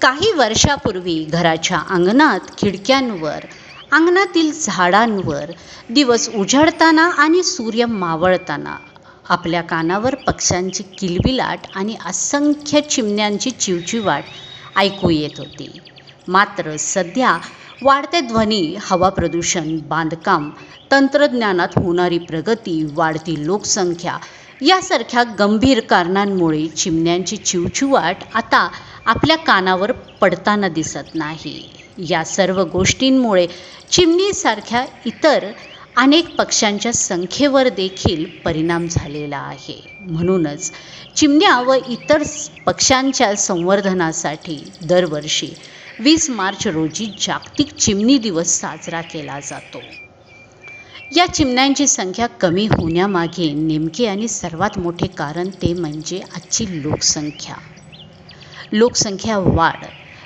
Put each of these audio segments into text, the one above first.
काही वर्षापूर्वी घराच्या अंगणात खिडक्यांवर, अंगणातील झाडांवर दिवस उजाडताना आणि सूर्य मावळताना आपल्या कानावर पक्ष्यांची किलबिलाट आणि असंख्य चिमण्यांची चिवचिवाट ऐकू येत होती. मात्र सध्या वाढते ध्वनी, हवा प्रदूषण, बांधकाम, तंत्रज्ञानात होणारी प्रगती, वाढती लोकसंख्या यासारख्या गंभीर कारणांमुळे चिमण्यांची चिवचिवाट आता आपल्या कानावर पडताना दिसत नाही. या सर्व गोष्टींमुळे चिमणीसारख्या इतर अनेक पक्ष्यांच्या संख्येवर देखील परिणाम झालेला आहे. म्हणूनच चिमण्या व इतर पक्ष्यांच्या संवर्धनासाठी दरवर्षी 20 मार्च रोजी जागतिक चिमणी दिवस साजरा केला जातो. या चिमण्यांची संख्या कमी होण्यामागे नेमके आणि सर्वात मोठे कारण ते म्हणजे आजची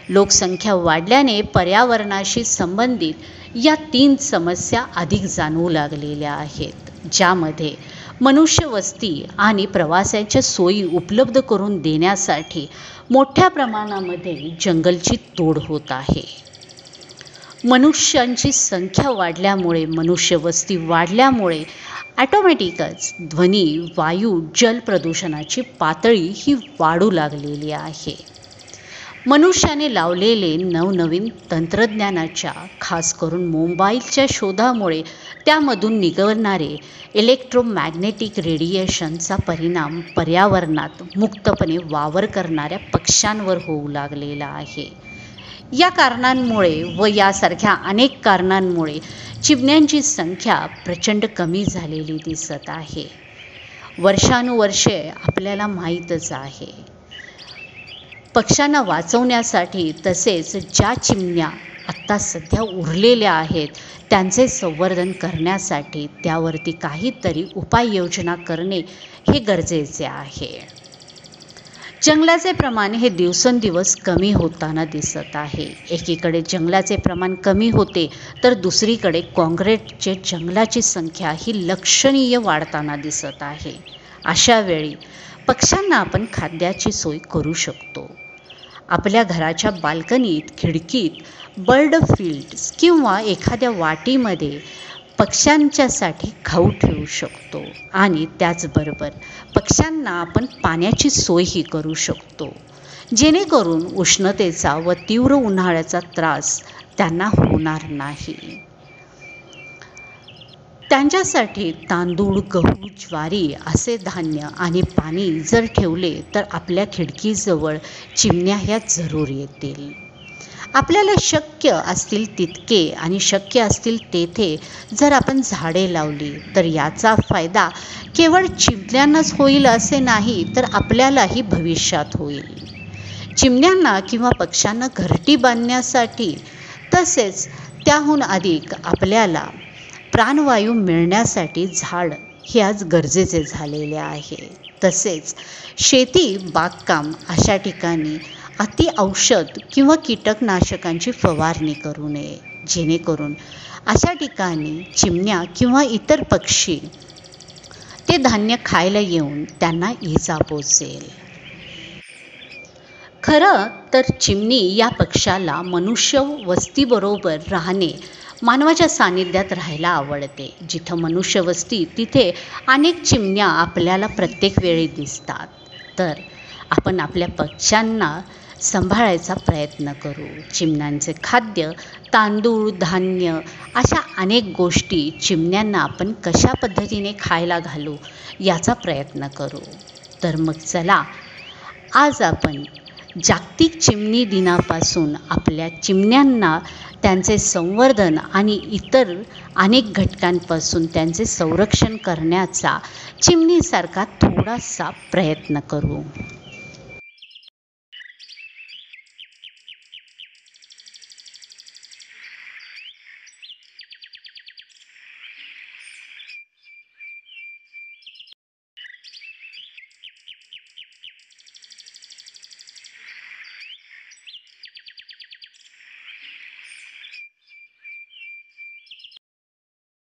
लोकसंख्या वाढल्याने पर्यावरणाशी संबंधित या 3 समस्या अधिक जाणवू लागलेल्या आहेत, ज्यामध्ये मनुष्यवस्ती आणि प्रवासाच्या सोयी उपलब्ध करून देण्यासाठी मोठ्या प्रमाणामध्ये जंगलची तोड होत आहे. मनुष्यांची संख्या वाढल्यामुळे, मनुष्यवस्ती वाढल्यामुळे ऑटोमॅटिकच ध्वनी, वायू, जल प्रदूषणाची पातळी ही वाढू लागलेली आहे. मनुष्याने लावलेले नवनवीन तंत्रज्ञानाच्या, खास करून मोबाईलच्या शोधामुळे त्यामधून निघणारे इलेक्ट्रोमॅग्नेटिक रेडिएशनचा परिणाम पर्यावरणात मुक्तपणे वावर करणाऱ्या पक्ष्यांवर होऊ लागलेला आहे. या कारणांमुळे व यासारख्या अनेक कारणांमुळे चिमण्यांची संख्या प्रचंड कमी झालेली दिसत आहे. वर्षानुवर्षे आपल्याला माहीतच आहे, पक्ष्यांना वाचवण्यासाठी तसेच ज्या चिमण्या आत्ता सध्या उरलेल्या आहेत त्यांचे संवर्धन करण्यासाठी त्यावरती काहीतरी उपाययोजना करणे हे गरजेचे आहे. जंगलाचे प्रमाण हे दिवसेंदिवस कमी होताना दिसत आहे. एकीकडे जंगलाचे प्रमाण कमी होते तर दुसरीकडे काँक्रीटचे जंगलाची संख्या ही लक्षणीय वाढताना दिसत आहे. अशा वेळी पक्ष्यांना आपण खाद्याची सोय करू शकतो. आपल्या घराच्या बाल्कनीत, खिडकीत, बर्ड फीड्स किंवा एखाद्या वाटीमध्ये पक्ष्यांच्यासाठी खाऊ ठेवू शकतो आणि त्याचबरोबर पक्ष्यांना आपण पाण्याची सोयही करू शकतो, जेणेकरून उष्णतेचा व तीव्र उन्हाळ्याचा त्रास त्यांना होणार नाही. त्यांच्यासाठी तांदूळ, गहू, ज्वारी असे धान्य आणि पाणी जर ठेवले तर आपल्या खिडकीजवळ चिमण्या ह्या जरूर येतील. आपल्याला शक्य असतील तितके आणि शक्य असतील तेथे जर आपण झाडे लावली तर याचा फायदा केवळ चिमण्यांनाच होईल असे नाही तर आपल्यालाही भविष्यात होईल. चिमण्यांना किंवा पक्ष्यांना घरटी बांधण्यासाठी तसेच त्याहून अधिक आपल्याला प्राणवायू मिळण्यासाठी झाड हे आज गरजेचे झालेले आहे. तसेच शेती, बागकाम अशा ठिकाणी अति औषध किंवा कीटकनाशकांची फवारणी करू नये, जेणेकरून अशा ठिकाणी चिमण्या किंवा इतर पक्षी ते धान्य खायला येऊन त्यांना इजा पोचेल. खरं तर चिमणी या पक्षाला मनुष्य वस्तीबरोबर राहणे, मानवाच्या सानिध्यात राहायला आवडते. जिथं मनुष्यवस्ती तिथे अनेक चिमण्या आपल्याला प्रत्येक वेळी दिसतात. तर आपण आपल्या पक्ष्यांना सांभाळायचा प्रयत्न करू. चिमण्यांचे खाद्य, तांदूळ, धान्य अशा अनेक गोष्टी चिमण्यांना आपण कशा पद्धतीने खायला घालू याचा प्रयत्न करू. तर मग चला, आज आपण जागतिक चिमणी दिनापासून आपल्या चिमण्यांना त्यांचे संवर्धन आणि इतर अनेक घटकांपासून त्यांचे संरक्षण करण्याचा चिमणीसारखा थोडासा प्रयत्न करू.